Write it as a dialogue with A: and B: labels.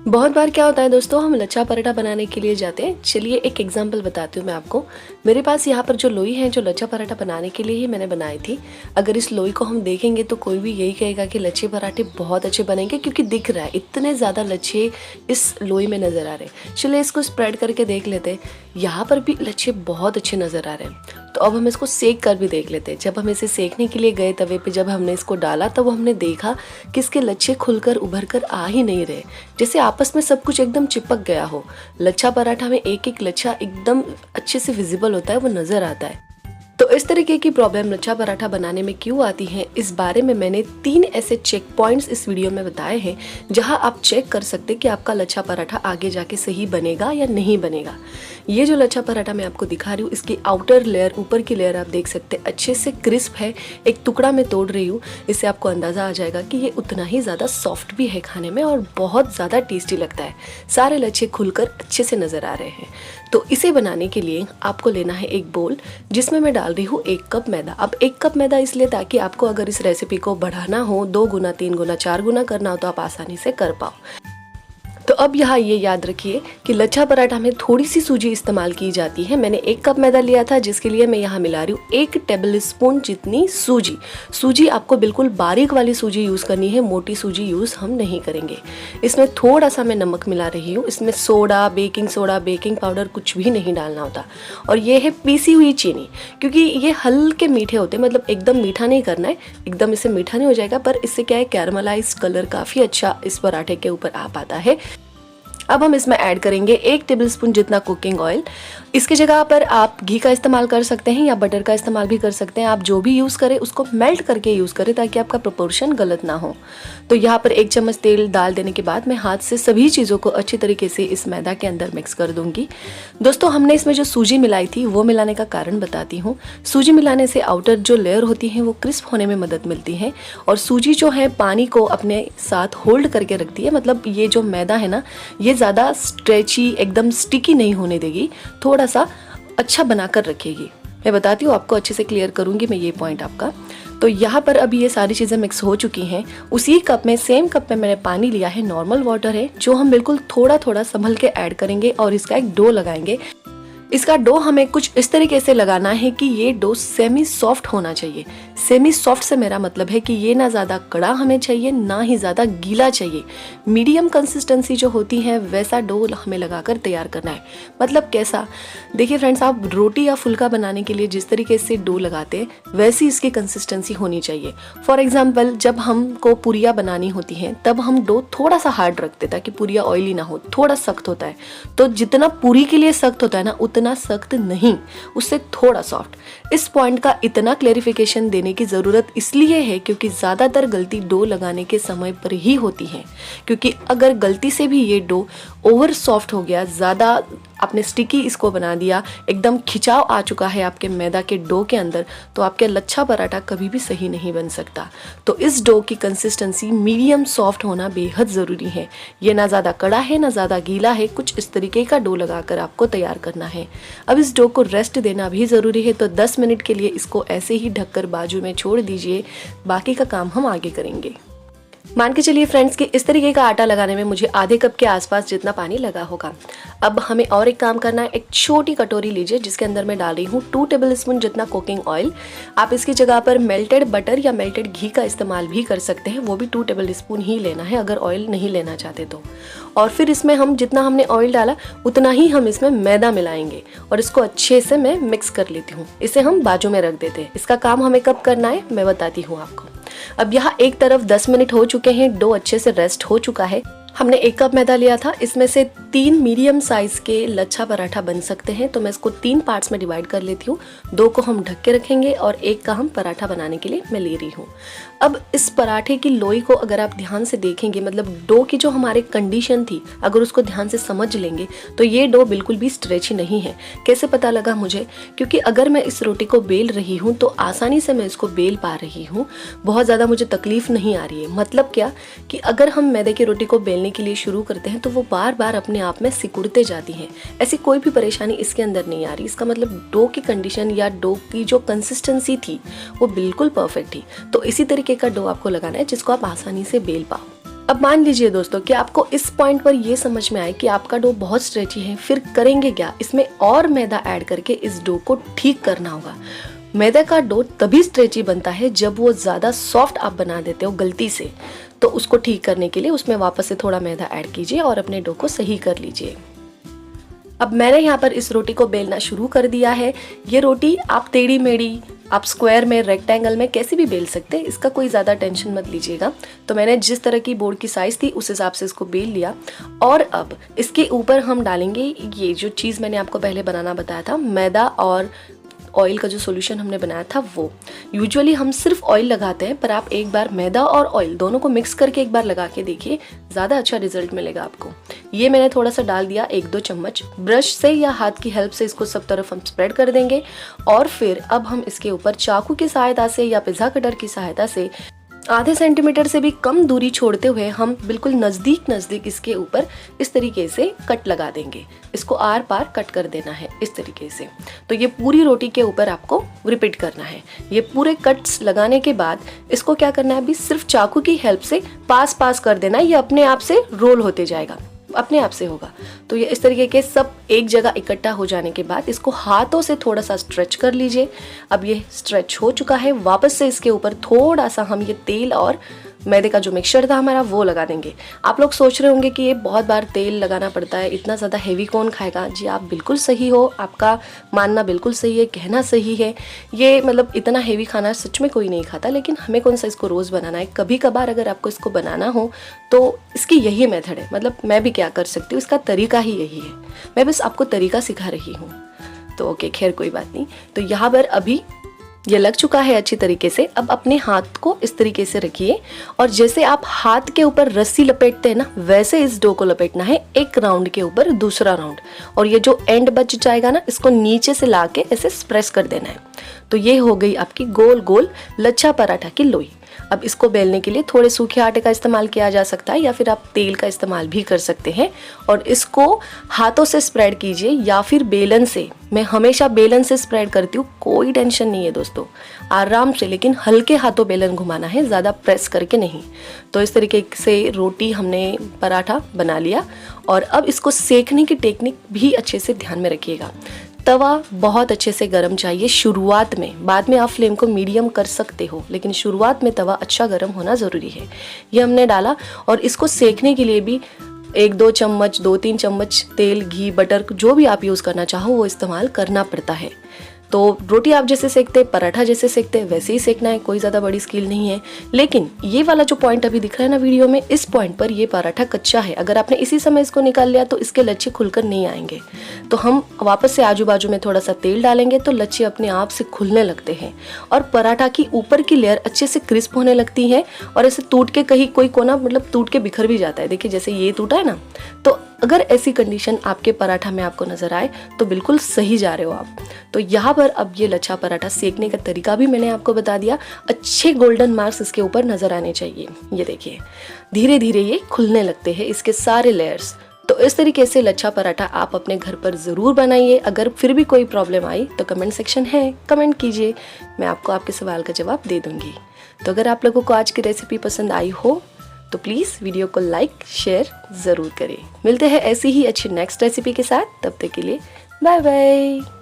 A: बहुत बार क्या होता है दोस्तों, हम लच्छा पराठा बनाने के लिए जाते हैं। चलिए एक एग्जांपल बताती हूँ मैं आपको। मेरे पास यहाँ पर जो लोई है, जो लच्छा पराठा बनाने के लिए ही मैंने बनाई थी। अगर इस लोई को हम देखेंगे तो कोई भी यही कहेगा कि लच्छे पराठे बहुत अच्छे बनेंगे, क्योंकि दिख रहा है इतने ज़्यादा लच्छे इस लोई में नज़र आ रहे हैं। चलिए इसको स्प्रेड करके देख लेते हैं। यहाँ पर भी लच्छे बहुत अच्छे नज़र आ रहे हैं। तो अब हम इसको सेक कर भी देख लेते हैं। जब हम इसे सेकने के लिए गए तवे पे, जब हमने इसको डाला तब हमने देखा कि इसके लच्छे खुलकर उभर कर आ ही नहीं रहे, जैसे आपस में सब कुछ एकदम चिपक गया हो। लच्छा पराठा में एक एक लच्छा एकदम अच्छे से विजिबल होता है, वो नज़र आता है। तो इस तरीके की प्रॉब्लम लच्छा पराठा बनाने में क्यों आती है, इस बारे में मैंने 3 ऐसे चेक पॉइंट्स इस वीडियो में बताए हैं, जहां आप चेक कर सकते हैं कि आपका लच्छा पराठा आगे जाके सही बनेगा या नहीं बनेगा। ये जो लच्छा पराठा मैं आपको दिखा रही हूँ, इसकी आउटर लेयर, ऊपर की लेयर आप देख सकते हैं अच्छे से क्रिस्प है। एक टुकड़ा मैं तोड़ रही हूँ, इससे आपको अंदाज़ा आ जाएगा कि ये उतना ही ज़्यादा सॉफ्ट भी है खाने में और बहुत ज़्यादा टेस्टी लगता है। सारे लच्छे खुलकर अच्छे से नज़र आ रहे हैं। तो इसे बनाने के लिए आपको लेना है एक बोल, जिसमें मैं डाल रही हूँ 1 कप मैदा। अब 1 कप मैदा इसलिए ताकि आपको अगर इस रेसिपी को बढ़ाना हो, 2 गुना, 3 गुना, 4 गुना करना हो तो आप आसानी से कर पाओ। तो अब यहाँ ये याद रखिए कि लच्छा पराठा में थोड़ी सी सूजी इस्तेमाल की जाती है। मैंने 1 कप मैदा लिया था, जिसके लिए मैं यहाँ मिला रही हूँ 1 टेबल स्पून जितनी सूजी। सूजी आपको बिल्कुल बारीक वाली सूजी यूज़ करनी है, मोटी सूजी यूज़ हम नहीं करेंगे। इसमें थोड़ा सा मैं नमक मिला रही हूँ। इसमें सोडा, बेकिंग पाउडर कुछ भी नहीं डालना होता। और ये है पीसी हुई चीनी, क्योंकि ये हल्के मीठे होते हैं, मतलब एकदम मीठा नहीं करना है, एकदम इससे मीठा नहीं हो जाएगा, पर इससे क्या है, कैरमलाइज कलर काफ़ी अच्छा इस पराठे के ऊपर आ पाता है। अब हम इसमें ऐड करेंगे 1 टेबलस्पून जितना कुकिंग ऑयल। इसकी जगह पर आप घी का इस्तेमाल कर सकते हैं या बटर का इस्तेमाल भी कर सकते हैं। आप जो भी यूज़ करें उसको मेल्ट करके यूज़ करें, ताकि आपका प्रोपोर्शन गलत ना हो। तो यहाँ पर 1 चम्मच तेल डाल देने के बाद मैं हाथ से सभी चीज़ों को अच्छी तरीके से इस मैदा के अंदर मिक्स कर दूंगी। दोस्तों, हमने इसमें जो सूजी मिलाई थी वो मिलाने का कारण बताती हूँ। सूजी मिलाने से आउटर जो लेयर होती है वो क्रिस्प होने में मदद मिलती है, और सूजी जो है पानी को अपने साथ होल्ड करके रखती है। मतलब ये जो मैदा है ना, ये ज़्यादा स्ट्रेची, एकदम स्टिकी नहीं होने देगी, थोड़ा सा अच्छा बनाकर रखेगी। मैं बताती हूँ आपको, अच्छे से क्लियर करूँगी मैं ये पॉइंट आपका। तो यहाँ पर अभी ये सारी चीज़ें मिक्स हो चुकी हैं। उसी कप में, सेम कप में मैंने पानी लिया है, नॉर्मल वाटर है, जो हम बिल्कुल थोड़ा थोड़ा संभल के ऐड करेंगे और इसका एक डो लगाएंगे। इसका डो हमें कुछ इस तरीके से लगाना है कि ये डो सेमी सॉफ्ट होना चाहिए। सेमी सॉफ्ट से मेरा मतलब है कि ये ना ज़्यादा कड़ा हमें चाहिए, ना ही ज़्यादा गीला चाहिए। मीडियम कंसिस्टेंसी जो होती है वैसा डो हमें लगाकर तैयार करना है। मतलब कैसा, देखिए फ्रेंड्स, आप रोटी या फुल्का बनाने के लिए जिस तरीके से डो लगाते हैं वैसी इसकी कंसिस्टेंसी होनी चाहिए। फॉर एग्जाम्पल, जब हमको पूरियाँ बनानी होती हैं तब हम डो थोड़ा सा हार्ड रखते ताकि पूरियाँ ऑयली ना हो, थोड़ा सख्त होता है। तो जितना पूरी के लिए सख्त होता है ना, उतना सख्त नहीं, उससे थोड़ा सॉफ्ट। इस पॉइंट का इतना क्लेरिफिकेशन देने की ज़रूरत इसलिए है क्योंकि ज़्यादातर गलती डो लगाने के समय पर ही होती है। क्योंकि अगर गलती से भी ये डो ओवर सॉफ्ट हो गया, ज़्यादा आपने स्टिकी इसको बना दिया, एकदम खिंचाव आ चुका है आपके मैदा के डो के अंदर, तो आपके लच्छा पराठा कभी भी सही नहीं बन सकता। तो इस डो की कंसिस्टेंसी मीडियम सॉफ्ट होना बेहद ज़रूरी है। ये ना ज़्यादा कड़ा है ना ज़्यादा गीला है, कुछ इस तरीके का डो लगाकर आपको तैयार करना है। अब इस डो को रेस्ट देना भी ज़रूरी है, तो 10 मिनट के लिए इसको ऐसे ही ढककर बाजू में छोड़ दीजिए। बाकी का काम हम आगे करेंगे। मान के चलिए फ्रेंड्स कि इस तरीके का आटा लगाने में मुझे आधे कप के आसपास जितना पानी लगा होगा। अब हमें और एक काम करना है। एक छोटी कटोरी लीजिए, जिसके अंदर मैं डाल रही हूँ 2 टेबलस्पून जितना कुकिंग ऑयल। आप इसकी जगह पर मेल्टेड बटर या मेल्टेड घी का इस्तेमाल भी कर सकते हैं, वो भी 2 टेबलस्पून ही लेना है अगर ऑयल नहीं लेना चाहते तो। और फिर इसमें हम जितना हमने ऑयल डाला उतना ही हम इसमें मैदा मिलाएंगे और इसको अच्छे से मैं मिक्स कर लेती हूँ। इसे हम बाजू में रख देते हैं। इसका काम हमें कब करना है मैं बताती हूँ आपको। अब यहाँ एक तरफ 10 मिनट हो चुके हैं, डो अच्छे से रेस्ट हो चुका है। हमने 1 कप मैदा लिया था, इसमें से 3 मीडियम साइज के लच्छा पराठा बन सकते हैं। तो मैं इसको 3 पार्ट्स में डिवाइड कर लेती हूँ। 2 को हम ढक के रखेंगे और 1 का हम पराठा बनाने के लिए मैं ले रही हूँ। अब इस पराठे की लोई को अगर आप ध्यान से देखेंगे, मतलब डो की जो हमारे कंडीशन थी, अगर उसको ध्यान से समझ लेंगे तो ये डो बिल्कुल भी स्ट्रेची नहीं है। कैसे पता लगा मुझे? क्योंकि अगर मैं इस रोटी को बेल रही हूँ तो आसानी से मैं इसको बेल पा रही हूँ, बहुत ज़्यादा मुझे तकलीफ नहीं आ रही है। मतलब क्या कि अगर हम मैदे की रोटी को बेलने के लिए शुरू करते हैं तो वो बार बार अपने आप में सिकुड़ते जाती हैं। ऐसी कोई भी परेशानी इसके अंदर नहीं आ रही। इसका मतलब डो की कंडीशन या डो की जो कंसिस्टेंसी थी वो बिल्कुल परफेक्ट थी। तो इसी तरीके का डो आपको लगाना है जिसको आप आसानी से बेल पाओ। अब मान लीजिए दोस्तों कि आपको इस पॉइंट पर ये समझ में आए कि आपका डो बहुत स्ट्रेची है, फिर करेंगे क्या, इसमें और मैदा ऐड करके इस डो को ठीक करना होगा। मैदे का डो तभी स्ट्रेची बनता है जब वो ज़्यादा सॉफ्ट आप बना देते हो गलती से, तो उसको ठीक करने के लिए उसमें वापस से थोड़ा मैदा ऐड कीजिए और अपने डो को सही कर लीजिए। अब मैंने यहाँ पर इस रोटी को बेलना शुरू कर दिया है। ये रोटी आप टेढ़ी मेढ़ी, आप स्क्वायर में, रेक्टेंगल में कैसे भी बेल सकते हैं, इसका कोई ज़्यादा टेंशन मत लीजिएगा। तो मैंने जिस तरह की बोर्ड की साइज़ थी उस हिसाब से इसको बेल लिया। और अब इसके ऊपर हम डालेंगे ये जो चीज़ मैंने आपको पहले बनाना बताया था, मैदा और ऑयल का जो सॉल्यूशन हमने बनाया था वो। यूजुअली हम सिर्फ ऑयल लगाते हैं, पर आप एक बार मैदा और ऑयल दोनों को मिक्स करके एक बार लगा के देखिए, ज़्यादा अच्छा रिजल्ट मिलेगा आपको। ये मैंने थोड़ा सा डाल दिया, 1-2 चम्मच। ब्रश से या हाथ की हेल्प से इसको सब तरफ हम स्प्रेड कर देंगे। और फिर अब हम इसके ऊपर चाकू की सहायता से या पिज़्ज़ा कटर की सहायता से आधे सेंटीमीटर से भी कम दूरी छोड़ते हुए हम बिल्कुल नज़दीक इसके ऊपर इस तरीके से कट लगा देंगे। इसको आर पार कट कर देना है इस तरीके से। तो ये पूरी रोटी के ऊपर आपको रिपीट करना है। ये पूरे कट्स लगाने के बाद इसको क्या करना है, अभी सिर्फ चाकू की हेल्प से पास कर देना है। ये अपने आप से रोल होते जाएगा, अपने आप से होगा। तो ये इस तरीके के सब एक जगह इकट्ठा हो जाने के बाद इसको हाथों से थोड़ा सा स्ट्रेच कर लीजिए। अब ये स्ट्रेच हो चुका है। वापस से इसके ऊपर थोड़ा सा हम ये तेल और मैदे का जो मिक्सचर था हमारा वो लगा देंगे। आप लोग सोच रहे होंगे कि ये बहुत बार तेल लगाना पड़ता है, इतना ज़्यादा हेवी कौन खाएगा। जी आप बिल्कुल सही हो, आपका मानना बिल्कुल सही है, कहना सही है। ये मतलब इतना हेवी खाना सच में कोई नहीं खाता, लेकिन हमें कौन सा इसको रोज़ बनाना है। कभी कभार अगर आपको इसको बनाना हो तो इसकी यही मेथड है। मतलब मैं भी क्या कर सकती हूँ, इसका तरीका ही यही है। मैं बस आपको तरीका सिखा रही हूँ। तो ओके, खैर कोई बात नहीं। तो यहाँ पर अभी ये लग चुका है अच्छी तरीके से। अब अपने हाथ को इस तरीके से रखिए और जैसे आप हाथ के ऊपर रस्सी लपेटते हैं ना, वैसे इस डो को लपेटना है। एक राउंड के ऊपर दूसरा राउंड, और ये जो एंड बच जाएगा ना, इसको नीचे से लाके ऐसे प्रेस कर देना है। तो ये हो गई आपकी गोल गोल लच्छा पराठा की लोई। अब इसको बेलने के लिए थोड़े सूखे आटे का इस्तेमाल किया जा सकता है या फिर आप तेल का इस्तेमाल भी कर सकते हैं। और इसको हाथों से स्प्रेड कीजिए या फिर बेलन से। मैं हमेशा बेलन से स्प्रेड करती हूँ, कोई टेंशन नहीं है दोस्तों, आराम से, लेकिन हल्के हाथों बेलन घुमाना है, ज़्यादा प्रेस करके नहीं। तो इस तरीके से रोटी हमने पराठा बना लिया। और अब इसको सेकने की टेक्निक भी अच्छे से ध्यान में रखिएगा। तवा बहुत अच्छे से गर्म चाहिए शुरुआत में, बाद में आप फ्लेम को मीडियम कर सकते हो, लेकिन शुरुआत में तवा अच्छा गर्म होना ज़रूरी है। ये हमने डाला और इसको सेकने के लिए भी 1-2 चम्मच, 2-3 चम्मच तेल, घी, बटर, जो भी आप यूज़ करना चाहो वो इस्तेमाल करना पड़ता है। तो रोटी आप जैसे सेकते हैं, पराठा जैसे सेकते हैं, वैसे ही सेकना है, कोई ज़्यादा बड़ी स्किल नहीं है। लेकिन ये वाला जो पॉइंट अभी दिख रहा है ना वीडियो में, इस पॉइंट पर ये पराठा कच्चा है। अगर आपने इसी समय इसको निकाल लिया तो इसके लच्छे खुलकर नहीं आएंगे। तो हम वापस से आजू बाजू में थोड़ा सा तेल डालेंगे तो लच्छे अपने आप से खुलने लगते हैं और पराठा की ऊपर की लेयर अच्छे से क्रिस्प होने लगती है। और ऐसे टूट के कहीं कोई कोना मतलब टूट के बिखर भी जाता है। देखिए जैसे ये टूटा है ना, तो अगर ऐसी कंडीशन आपके पराठा में आपको नजर आए तो बिल्कुल सही जा रहे हो आप। तो यहाँ पर अब ये लच्छा पराठा सेकने का तरीका भी मैंने आपको बता दिया। अच्छे गोल्डन मार्क्स इसके ऊपर नजर आने चाहिए। ये देखिए धीरे धीरे ये खुलने लगते हैं इसके सारे लेयर्स। तो इस तरीके से लच्छा पराठा आप अपने घर पर ज़रूर बनाइए। अगर फिर भी कोई प्रॉब्लम आई तो कमेंट सेक्शन है, कमेंट कीजिए, मैं आपको आपके सवाल का जवाब दे दूंगी। तो अगर आप लोगों को आज की रेसिपी पसंद आई हो तो प्लीज़ वीडियो को लाइक शेयर ज़रूर करें। मिलते हैं ऐसी ही अच्छी नेक्स्ट रेसिपी के साथ, तब तक के लिए बाय बाय।